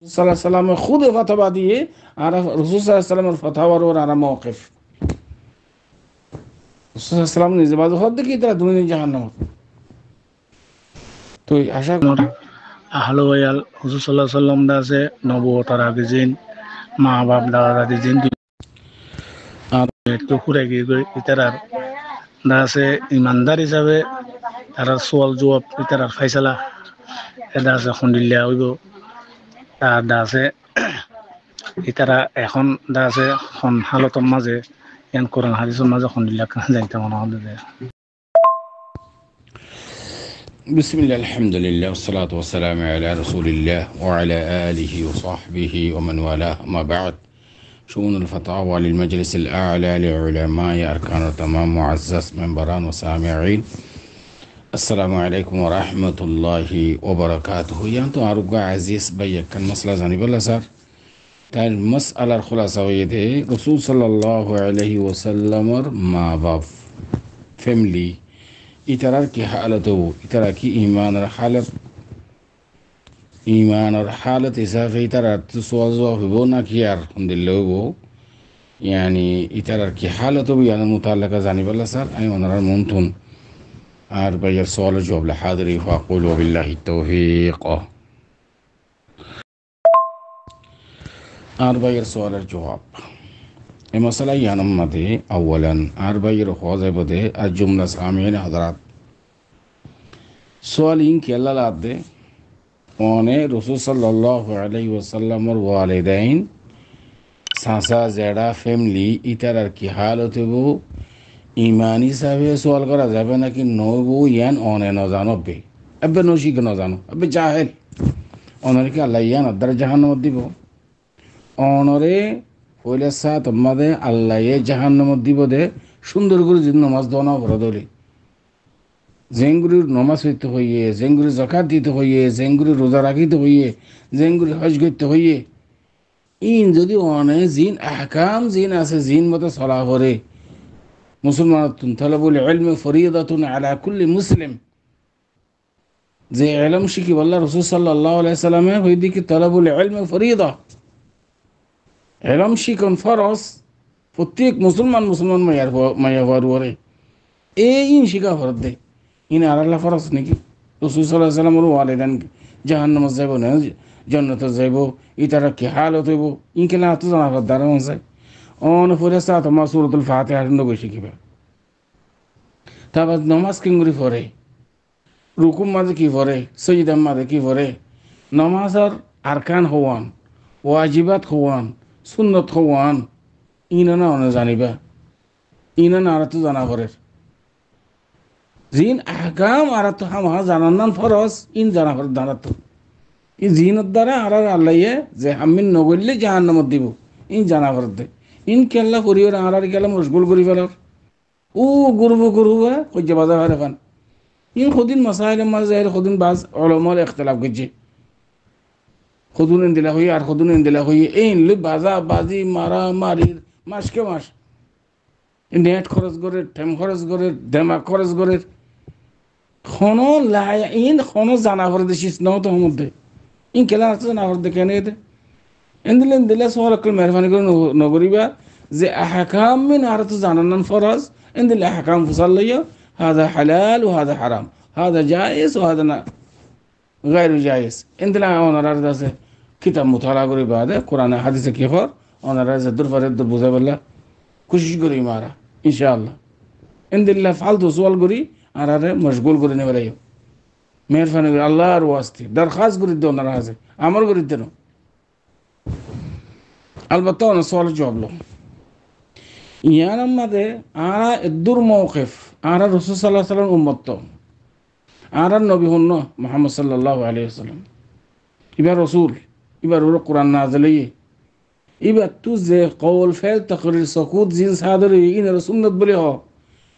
সাল্লাল্লাহু আলাইহি সাল্লামের খুদ ফতোয়া দিয়ে আর রাসূল সাল্লাল্লাহু আলাইহি সাল্লামের ফতোয়ার ওর আর মওকিফ রাসূল সাল্লাল্লাহু আলাইহি সাল্লাম নিজে বাজু হদ কি তারা দুনিয়া জাহান্নাম তো আশা আহলো ওয়াল হুজুর সাল্লাল্লাহু আলাইহি সাল্লাম দাসে নবুয়তার আগে জিন মা বাপ দাদা দাদি জিন আর একটু ঘুরে গিয়ে ইতারার দাসে ইমানদার হিসাবে তারা সোয়াল জবাব ইতারার ফাইসালা এটা আছে খন্ডিল্লা হইব তার দাসে ইতারা এখন দাসে খন হালতর মাঝে ইয়ান কোরআন হাদিসের মাঝে খন্ডিল্লা যাইতে মনে হল بسم الله الحمد لله والصلاة والسلام على رسول الله وعلى آله وصحبه ومن والاه ما بعد شؤون الفتاوى للمجلس الأعلى لعلماء أركان التمام معزز منبران وسامعين السلام عليكم ورحمة الله وبركاته يانتو أرجع عزيز بيك كان مسألة زاني بلا صار تال مسألة الخلاصة ويده رسول صلى الله عليه وسلم ما بف فاملي ইতারার কি হালত ইতারা কি ইমানের হালত হিসাবে ইতারার তো সোয়াল জবাব হইব না কি আর দিল্লে হইব ইয়ানি ইতারার কি হালত ইয়ানের মুতাল্লাকা জানিবাল্লা স্যার আমি ওনার মন্থুন আর ভাইয়ার সোয়াল জবাব হাদরি ফাকুল ওবিল্লাহি তৌফিক আর ভাইয়ার সোয়ালের জবাব এই মশলা ইয়ানম মাদে আউয়ালান আর ভাইয়ের হওয়া বদে আর জুমলা সামিন হযরত সোয়াল ইন কি আল্লাহ লাদে ওনে রাসূল সাল্লাল্লাহু আলাইহি ওয়াসাল্লামের ওয়ালিদাইন সাসা জেডা ফ্যামিলি ইতার আর কি হালত হবো ইমান হিসাবে সোয়াল করা যাবে নাকি নবু ইয়ান অনে ন জানবে আবে নশিক ন জানো আবে জাহেল অনরে কি আল্লাহ ইয়ান আদার জাহান্নাম দিব অনরে পয়লা সাত মাদে আল্লাহ জাহান্নাম দিব দে সুন্দর করে যদি নমাজ দনা ভরা দলি জেঙ্গুরির নমাজ হইতে হইয়ে জেঙ্গুরি জাকাত দিতে হইয়ে জেঙ্গুরি রোজা রাখিতে হইয়ে জেঙ্গুরি হজ করতে হইয়ে ইন যদি অনে জিন আহকাম জিন আছে জিন মতো চলা করে মুসলমানাতুন তালাবুল ইলমি ফরিদাতুন আলা কুল্লি মুসলিম যে ইলম শিখি আল্লাহ রাসূল সাল্লাল্লাহু আলাইহি সাল্লামে হইদি কি তালাবুল ইলমি ফরিদা ইলম শিখন ফরজ প্রত্যেক মুসলমান মায়ার ওরে ইন শিখা ফরজ দে ইন আর আল্লাহ ফরজ নাকি রাসূল সাল্লাল্লাহু আলাইহি সাল্লামের ওয়ালিদান জাহান্নামে যাইব না জান্নাতে যাইব ইতারা কি হালত হইব ইন কেলা তো জানা দাঁড়া মন যায় অন ফরিস্তা তো সূরাতুল ফাতিহা নগো শিখিবে তারপর নামাজ কিংগুরি পড়ে রুকুম মাঝে কি পড়ে সজদা মাঝে কি পড়ে নামাজের আরকান হওয়ান ওয়াজিবাত হওয়ান সুন্নত হওয়ান ইনা না অনে জানিবা ইনা না আর তো জানা পড়ে জিন আহকাম আর তো হামা জানান ফরজ ইন জানা পড়ে দাঁড়া তো ই জিনের দ্বারা আর আল্লাহ যে আমিন নগরলে জাহান্নামত দিব ইন জানা পড়ে দে ইন কেল্লা করিওর আর গেলে মশগুল করি ফেলার ও গুরুবা কইজে বাজার হারে ফান ইন খুদিন মাসাইলের মাঝে খুদিন বাজ উলামার ইখতিলাফ করছে খুদুন দিলা হই আর খুদুন দিলা হই এইন লি বাজা বাজি মারা মারির মাসকে মাস নেট খরচ করে টেম খরচ করে দেমাগ খরচ করে খনো ইন খনো জানা করে দিছিস নাও তো মধ্যে ইন কেলা আছে জানা করে কেন এতে এন্দিলেন দিলা সোয়াল কল মেহরবানি করে নগরিবা যে আহকাম মিন আর তো জানান ফরজ এন্দিল আহকাম ফসাল্লাইয়া هذا حلال وهذا حرام هذا جائز وهذا غير جائز এন্দিলা ওনার কাছে কিতাব মুতালা করে বাদে কোরআন হাদিসে কি খবর ওনারা যে দরবারে বুঝাই বললা কোশিশ করি মারা ইনশাআল্লাহ এন্দিল্লা ফালতু সোয়াল করি আর আরে মশগুল করে নেবে রাইও মেহরবানি করে আল্লাহর ওয়াস্তে দরখাস্ত করে দিও ওনারা আছে আমার করে দেন আলবাত্তা ওনার সোয়াল জবাব লো ইয়ার মধ্যে আরা দূর মওকিফ আরা রাসূল সাল্লাল্লাহু আলাইহি ওয়াসাল্লাম উম্মত তো আরা নবী হন মুহাম্মদ সাল্লাল্লাহু আলাইহি ওয়াসাল্লাম এবার রাসূল এবার ওর কোরআন নাযিল এবার তু যে কওল ফেল তাকরির সুকুত জিন সাদরি ইন সুন্নাত বলি হ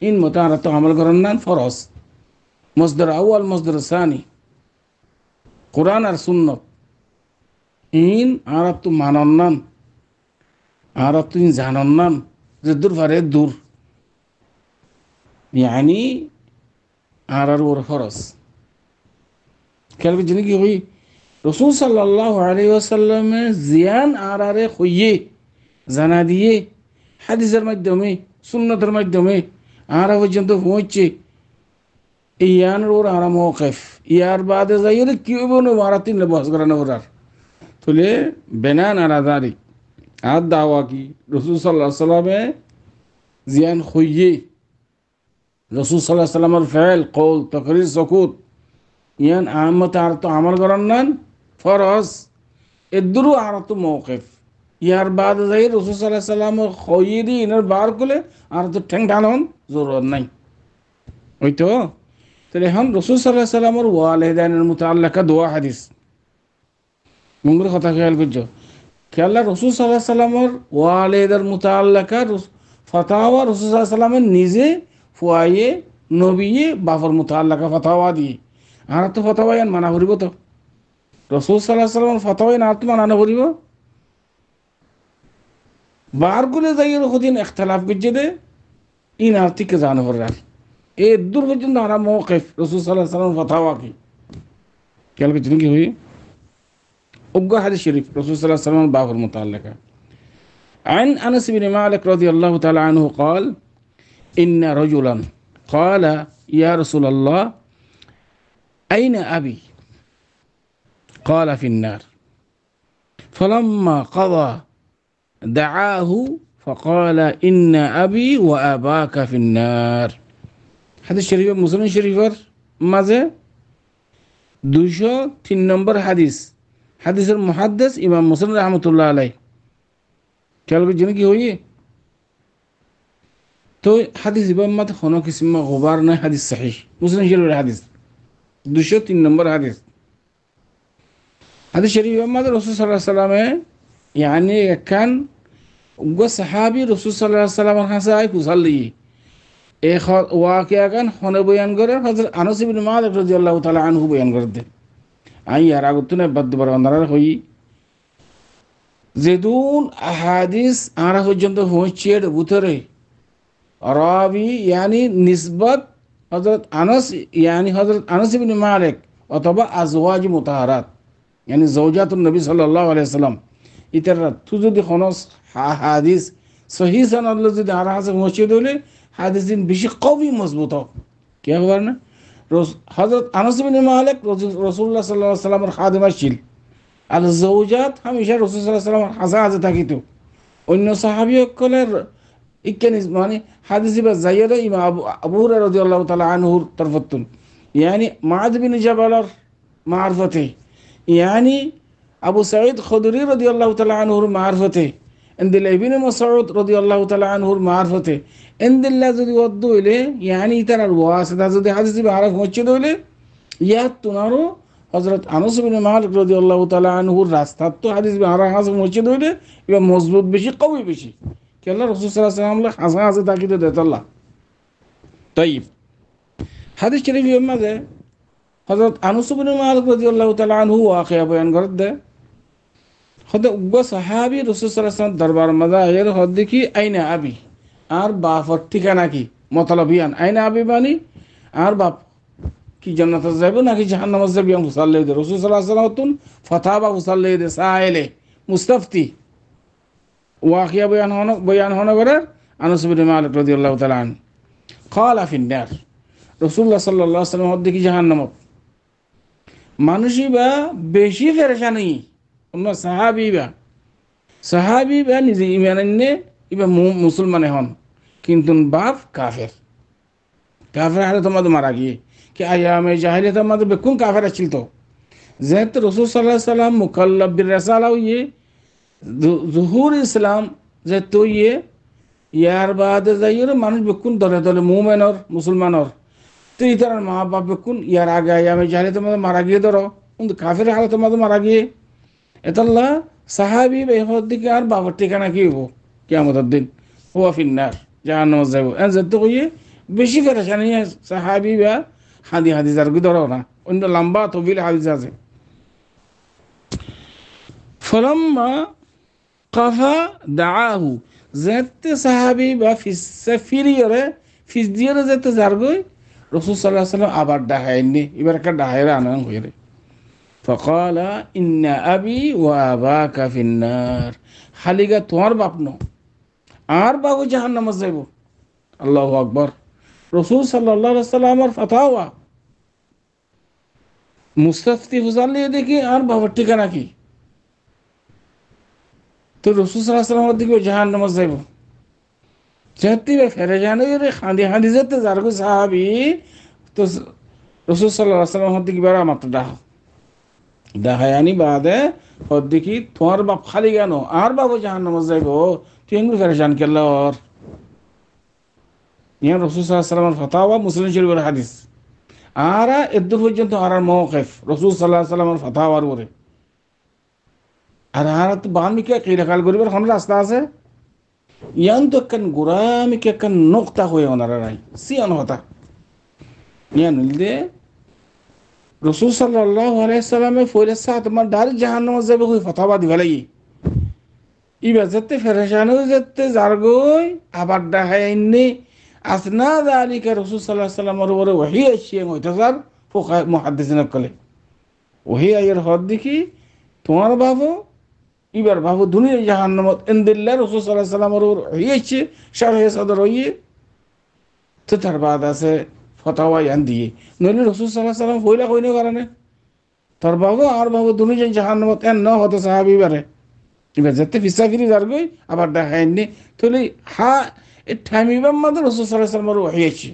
ইন মতারা তো আমল করেন না ফরজ মসদার আউয়াল মসদার সানি কোরআন আর সুন্নাত ইন আরা তো মানন না আরা তো জানন না যে দূর ফারে দূর ইয়ানি আর ওর ফরজ খেলবে যিনি কি হই রসুল সাল্লাল্লাহু আলাইহি ওয়াসাল্লামের জিয়ান আরারে হইয়ে জানা দিয়ে হাদিসের মাধ্যমে সুন্নতের মাধ্যমে আরা পর্যন্ত পৌঁছছে ইয়ানোর ওর আরা মৌকেফ ইয়ার বাদে যাই কি হইব না আরা তিন বস করানো ওরার তুলে বেনান আরাদারি আর দাওয়া কি রসুল সাল্লাহ সাল্লামে জিয়ান হইয়ে রসুল সাল্লাহ সাল্লামের ফেল কৌল তকরির সকুত ইয়ান আহমত আর তো আমল করার নান ফরজ এদুরু আর তো মৌকেফ ইয়ার বাদ যাই রসুল সাল্লাহ সাল্লামের হইয়ে ইনার বার করলে আর তো ঠেং ঢালন জরুরত নাই ওই তো তাহলে এখন রসুল সাল্লাহ সাল্লামের ওয়ালেদানের মুতাআল্লাকা দোয়া হাদিস মঙ্গল কথা খেয়াল করছো খেয়াল রসুল সাল্লাহ সাল্লামের ওয়ালেদার মুতাআল্লাকা ফতাওয়া রসুল সাল্লাহ সাল্লামের নিজে ফুয়াইয়ে নবিয়ে বাফর মুতাআল্লাকা ফতাওয়া দিয়ে আর তো ফতাওয়া ইয়ান মানা করিব তো রসুল সাল্লাহ সাল্লামের ফতাওয়া আর তো মানা করিব বার করে যাই ওদিন এখতলাফ করছে দে ইন আর থেকে জানো করার এ দূর পর্যন্ত আমরা মৌকেফ রসুল সাল্লাহ সাল্লামের ফতাওয়া কি খেয়াল করছেন কি হই أبقى حديث شريف رسول صلى الله عليه وسلم باب المتعلقة عن أنس بن مالك رضي الله تعالى عنه قال إن رجلا قال يا رسول الله أين أبي قال في النار فلما قضى دعاه فقال إن أبي وأباك في النار حديث شريف مسلم شريف ماذا 203 নম্বর হাদিস হাদিসের মুহাদ্দিস ইমাম মুসলিম রাহমাতুল্লাহ আলাইহি খেয়াল করছেন কি হই তো হাদিস ইমাম মত কোনো কিসমা গুবার নাই হাদিস সহিহ মুসলিম শরীফের হাদিস 203 নম্বর হাদিস হাদিস শরীফ ইমাম রাসূল সাল্লাল্লাহু আলাইহি ওয়াসাল্লামে يعني كان সাহাবী রাসূল সাল্লাল্লাহু আলাইহি ওয়াসাল্লামের কাছে আই কুসাল্লি এই ওয়াকিয়া গান হনে বয়ান করে হযরত আনাস ইবনে মালিক রাদিয়াল্লাহু তাআলা আনহু বয়ান করতে আই আর আগতুনে বদবার অন্ধার হই যেদুন আহাদিস আরা পর্যন্ত পৌঁছিয়ে ভিতরে রাবি यानी নিসবত হযরত আনাস यानी হযরত আনাস ইবনে মালিক অথবা আজওয়াজ মুতাহারাত यानी zawjatun নবী সাল্লাল্লাহু আলাইহি সাল্লাম ইতারা তু যদি খনস হাদিস সহিহ সনদ যদি আরা হাসে পৌঁছিয়ে দিলে হাদিস দিন বেশি কবি মজবুত হবে কি খবর না হযরত আনাস ইবনে মালিক রাসূলুল্লাহ সাল্লাল্লাহু আলাইহি ওয়াসাল্লামের খাদেমা ছিল আর zawjat হামেশা রাসূল সাল্লাল্লাহু আলাইহি ওয়াসাল্লামের হাজা থাকিতো অন্য সাহাবীসকলের ইকানিস মানে হাদিস বা যায়রা ইমাম আবু হুরায়রা রাদিয়াল্লাহু তাআলা আনহুর তরফতুন يعني معاذ بن جبل معرفته يعني أبو سعيد خدري رضي الله تعالى عنه معرفته عند ابن مسعود رضي الله تعالى عنه معرفته عند الله যদি ওয়াদু হইলে يعني তার ওয়াসিতা যদি হাদিস বাহারা পৌঁছে দিলে ইয়া তুনারো হযরত আনাস ইবনে মালিক রাদিয়াল্লাহু তাআলা আনহুর রাস্তা তো হাদিস বাহারা হাদিস পৌঁছে দিলে এটা মজবুত বেশি কওয়ি বেশি কি আল্লাহ রাসূল সাল্লাল্লাহু আলাইহি ওয়াসাল্লাম হাসা হাসা তাকিদ দেত আল্লাহ طيب হাদিস শরীফের মধ্যে হযরত আনাস ইবনে মালিক রাদিয়াল্লাহু তাআলা আনহু ওয়াকিয়া বয়ান করতে হতে উগ্র সাহাবী রাসূল সাল্লাল্লাহু আলাইহি ওয়াসাল্লাম দরবার মধ্যে এর হদ্দি কি আইনা আবি আর বাপর ঠিকানা কি মতলবিয়ান আইনা আবি বানি আর বাপ কি জান্নাতে যাবে নাকি জাহান্নামে যাবে আমি সাল্লাল্লাহু আলাইহি রাসূল সাল্লাল্লাহু আলাইহি ওয়াসাল্লাম ফতাবা সাল্লাল্লাহু আলাইহি সাইলে মুস্তাফতি ওয়াকিয়া বয়ান হনো করে আনাস ইবনে মালিক রাদিয়াল্লাহু তাআলা আনহু قال في النار রাসূলুল্লাহ সাল্লাল্লাহু আলাইহি ওয়াসাল্লাম হদ্দি কি জাহান্নাম মানুষই বা বেশি পেরেশানি অন্য সাহাবি বা নিজে ইমান আননে ইবা মুসলমান হন কিন্তু বাপ কাফের হারে তোমাদের মারা গিয়ে কি আয়ামে জাহিলিয়াত আমাদের বেকুন কাফের আছিল তো যেহেতু রাসূল সাল্লাল্লাহু আলাইহি ওয়াসাল্লাম মুকাল্লাব বির রিসালা হইয়ে জুহুর ইসলাম যেহেতু ইয়ার বাদে যাইয়ের মানুষ বেকুন দলে দলে মুমিনর মুসলমানর তো ইতার মা বাপ বেকুন ইয়ার আগে আয়ামে জাহিলিয়াত আমাদের মারা গিয়ে ধরো কিন্তু কাফের হালে তোমাদের মারা গিয়ে এতাল্লাহ সাহাবি বেহদ দিকে আর বাবার ঠিকানা কি হবো কিয়ামতের দিন হুয়া ফিন্নার জাহান্নামে যাবো যেহেতু কইয়ে বেশি পেরেশানি সাহাবি বা হাদিস আর কি ধরো না অন্য লম্বা তবিল হাদিস আছে ফলাম্মা কাফা দাআহু যেতে সাহাবি বা ফিজিয়রে যেতে যারগই রাসূল সাল্লাল্লাহু আলাইহি ওয়াসাল্লাম আবার ডাহাইনি এবার একটা ডাহাইরা আনন হইরে ফকালা ইন্না আবি ওয়া আবাকা ফিন্নার, খালিগা তোমার বাপ ন আর বাবু জাহান্নামে যাইব। আল্লাহু আকবার। রসুল সাল্লাল্লাহু আলাইহি সাল্লামের ফাতাওয়া মুস্তাফতি হুজালি দেখি আর বাবার ঠিকানা কি? তো রসুল সাল্লাল্লাহু আলাইহি সাল্লামের দিকে জাহান্নামে যাইব যেতে ফেরে জানো রে খাঁদি খাঁদি যেতে যার গো সাহাবি। তো রসুল সাল্লাল্লাহু আলাইহি সাল্লামের দিকে বেড়া মাত্র দেখায়ানি বাদে ওর দেখি তোমার বাপ খালি কেন আর বাবু জাহান্নামে যাইব, তুই এগুলো ফেরেশান কেন ওর? ইয়া রসুল সাল্লাল্লাহু আলাইহি সাল্লামের ফাতাওয়া মুসলিম শরীফের হাদিস। আর এদূর পর্যন্ত আর মওকিফ রসুল সাল্লাল্লাহু আলাইহি সাল্লামের ফাতাওয়ার উপরে। আর তো বামিকে কিরাকাল করিবার কোন রাস্তা আছে? ইয়ান তো একখান গোড়ামিকে একখান নোক্তা হয়ে ওনারা নাই সিয়ান হতা ইয়ান দে রসুল সাল্লাল্লাহু আলাইহি সাল্লামে ফয়রে সাত মান ডাইরেক্ট জাহান্নামে যাবে কই ফাতাওয়া দিবা লাগি। ইবা যেতে ফেরেশানো যেতে জারগই আবার দেখায়নি আসনা যালিকা রসুল সাল্লাল্লাহু আলাইহি সাল্লামের উপরে ওহী আসছে মুতাজার ফুকাহা মুহাদ্দিসিন কলে ওহী আয়ের হদ দেখি তোমার বাবু এবার বাবু দুনিয়া জাহান্নামত ইনদিল্লাহ রসুল সাল্লাল্লাহু আলাইহি সাল্লামের উপর ওহী আসছে শারহে সদর হইয়ে। তো তার বাদ আছে ফতাওয়া ইয়ান দিয়ে নইলে রসুল সাল্লাল্লাহু আলাইহি সাল্লাম ফয়লা কইনে কারণে তার বাবু আর বাবু দুনিয়া জাহান্নামত এন ন হতে সাহাবী বারে এবার যেতে ফিসা ফিরি যার গই আবার দেখায়নি তাহলে হা এই ঠামিবার মধ্যে রসুল সাল্লাল্লাহু আলাইহি সাল্লামের ওহী আসছে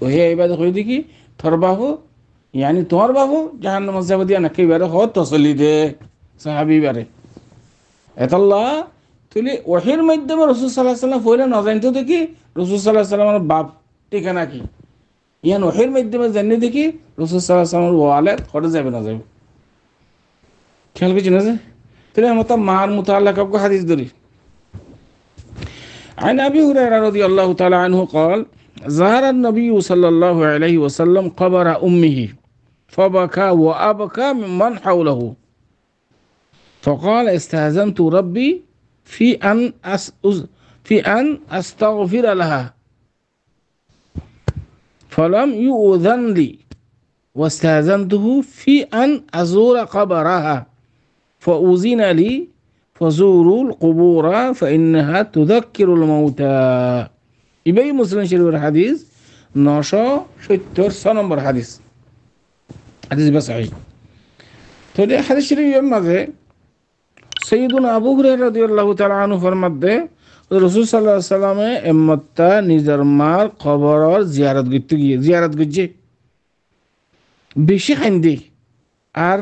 ওহী এবার কই দেখি তোর বাবু ইয়ানি তোমার বাবু জাহান্নামত যাবে দিয়া নাকি বারে হত তসলি দে সাহাবী বারে এতাল্লাহ তুলি ওহির মাধ্যমে রসুল সাল্লাল্লাহু আলাইহি সাল্লাম ফয়লা না জানতো দেখি রসুল সাল্লাল্লাহু আলাইহি সাল্লামের বাপ ঠিকানা কি ইয়ান ওহির মাধ্যমে জানি দেখি রসুল সাল্লাল্লাহু আলাইহি সাল্লামের ওয়ালেদ হতে যাবে না যাবে খেয়াল করছি না যে তাহলে আমরা তো মার মুতাআল্লাকা হাদিস ধরি। عن أبي هريرة رضي الله تعالى عنه قال زار النبي صلى الله عليه وسلم قبر أمه فبكى وأبكى ممن حوله فقال استأذنت ربي في أن أستغفر لها فلم يؤذن لي واستأذنته في أن أزور قبرها فأذن لي فزوروا القبور فإنها تذكر الموتى. ইবাই মুসলিম শরীফের হাদিস 970 নম্বর হাদিস বা সহিহ। তো এই হাদিস শরীফের মাঝে সৈয়দুনা আবু হুরায়রা রাদিয়াল্লাহু তাআলা আনহু ফরমাতে রাসূল সাল্লাল্লাহু আলাইহি সাল্লামে এম্মত্তা নিজের মার কবরের জিয়ারত করছে বেশি খাইন্দি। আর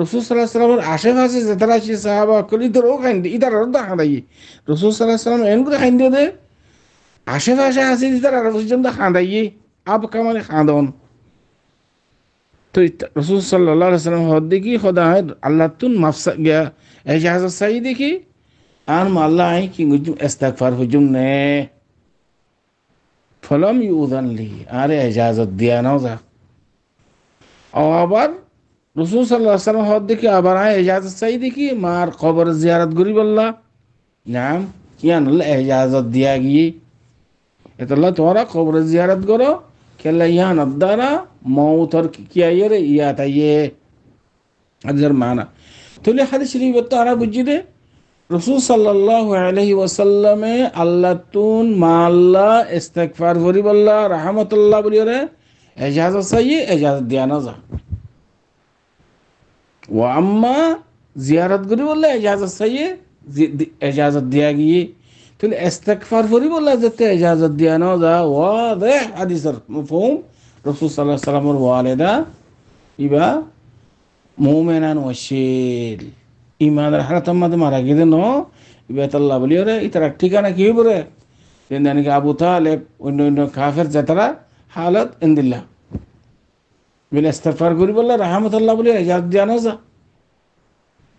রসুল সাল্লাল্লাহু আলাইহি সাল্লামের আশেপাশে যারা আছে সাহাবা কলি তোরও খাইন্দি ইতার দেখা দেয় রসুল সাল্লাল্লাহু আলাইহি সাল্লাম এন করে খাইন্দি দে আশেপাশে আছে তারা পর্যন্ত খাঁদাইয়ে আব কামারে খাঁদন। তো রসুল সাল্লাল্লাহু আলাইহি সাল্লাম হদ দেখি খোদা আল্লাহ তুন মাফসা গিয়া এজাজত চাই দেখি আর আল্লাহ আই কি গুজুম ইস্তিগফার হুজুম নে ফলম ইউযান লি আরে এজাজত দিয়া নাও যা। আবার রসুল সাল্লাল্লাহু আলাইহি সাল্লাম হদ দেখি আবার আই এজাজত চাই দেখি মার কবর জিয়ারত করি বললা নাম কিয়ান এজাজত দিয়া গিয়ে এতলা তোরা কবর জিয়ারত করো কেলা ইয়ান দ্বারা মৌতর কিয়াইয়ে রে ইয়া তাইয়ে আজর মানা তুলে হাদিস শরীফ তো আরা বুঝি দে রসুল সাল্লাল্লাহু আলাইহি ওয়াসাল্লামে আল্লাহ তুন মা আল্লাহ ইস্তিগফার করি বললা রাহমাতুল্লাহ বলি রে এজাজত চাইয়ে এজাজত দিয়া না যা ও আম্মা জিয়ারত করি বললে এজাজত চাইয়ে এজাজত দিয়া গিয়ে তাহলে ইস্তিগফার করি বললা যেতে এজাজত দিয়া না যা ওয়াদিহ হাদিসের মাফহুম রাসূল সাল্লাল্লাহু আলাইহি ওয়াসাল্লামের ওয়ালিদা ইবা মুমিনান ওয়াশিল ইমানের হারাতের মধ্যে মারা গেলে ন ইবাতাল্লাহ বলি রে ইতার ঠিকানা কি বলে যেন কি আবু তালেব অন্য কাফের যাতারা হালত ইনদিল্লাহ বলে ইস্তিগফার করি বললা রাহমাতুল্লাহ বলি এজাজত দিয়া না যা।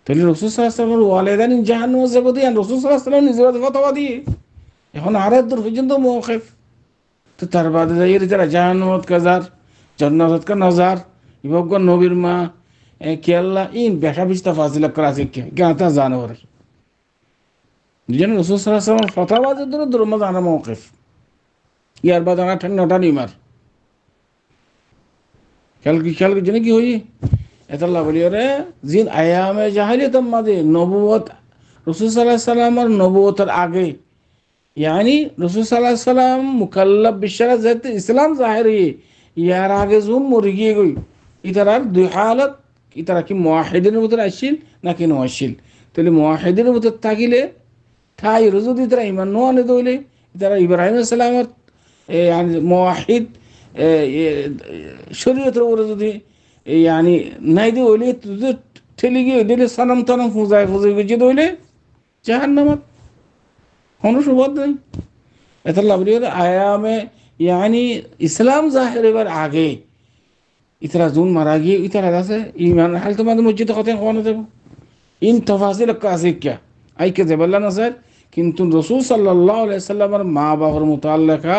তাহলে রসুল সাল্লাল্লাহু আলাইহি ওয়াসাল্লামের ওয়ালিদান জাহান্নামে যাবে দিয়ে রসুল সাল্লাল্লাহু আলাইহি ওয়াসাল্লাম নিজের ফতোয়া দিয়ে এখন আর দূর পর্যন্ত মওকিফ। তো তার বাদে যাই তারা জাহান্নামত কাজার জান্নাত কা নজার ইবগ নবীর মা কে আল্লাহ ইন বেশা বিস্তা ফাজিলা করা শিখে জ্ঞাতা জানোয়ার যেন রসুল সাল্লাল্লাহু আলাইহি ওয়াসাল্লামের ফতোয়া যে দূর মত আর মওকিফ ইয়ার বাদ আর ঠান্ডাটা নিমার খেয়াল কি জেনে কি হই এতাল্লাহ বলি রে জিন আয়ামে জাহিলিয়াতের মাঝে নবুয়ত রাসূল সাল্লাল্লাহু আলাইহি সাল্লামের নবুয়তের আগে यानी रसूल सल्लल्लाहु अलैहि वसल्लम मुकल्लफ बिशरा जत इस्लाम जाहिर है यार आगे जुम मुर्गी गई इतरार दुई हालत इतरा की मुआहिदिन ভিতর আসিল নাকি নওয়াসিল তাহলে মুআহিদিনের ভিতর থাকিলে ঠাই রজুদ ইতরা ইমান নোয়ানে দইলে ইতরা ইব্রাহিম আলাইহিস সালামের يعني মুআহিদ শরীয়তের উপরে যদি يعني নাই দইলে ঠেলি গিয়ে দিলে সানাম তানাম পূজায় গিয়ে দইলে জাহান্নামত কোনো সুবাদ নেই এটা লাভলিওর আয়ামে यानी ইসলাম জাহির এবার আগে ইতরা জুন মারা গিয়ে ইতরা আছে ইমান হাল তোমাদের মসজিদে কথা কোনে দেব ইন তফাসিল কাসিক क्या আই কে দেবল্লা না স্যার কিন্তু রাসূল সাল্লাল্লাহু আলাইহি সাল্লামের মা বাবার মুতাল্লাকা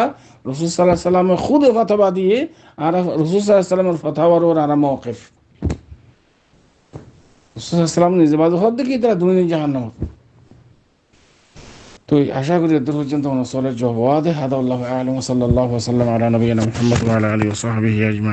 রাসূল সাল্লাল্লাহু আলাইহি সাল্লাম খুদ ফতোয়া দিয়ে আর রাসূল সাল্লাল্লাহু আলাইহি সাল্লামের ফতোয়ার ওর আর মওকিফ রাসূল সাল্লাল্লাহু আলাইহি সাল্লাম নিজে বাদ হদ কি ইতরা দুনিয়া জাহান্নাম तो आशा करी इधर पर्यंत सोलर जो वादे हदा अल्लाहु अअलम सल्लल्लाहु अलैहि वसल्लम अला नबीना मुहम्मद व अला आलिहि व सहबिहि अजमाइन।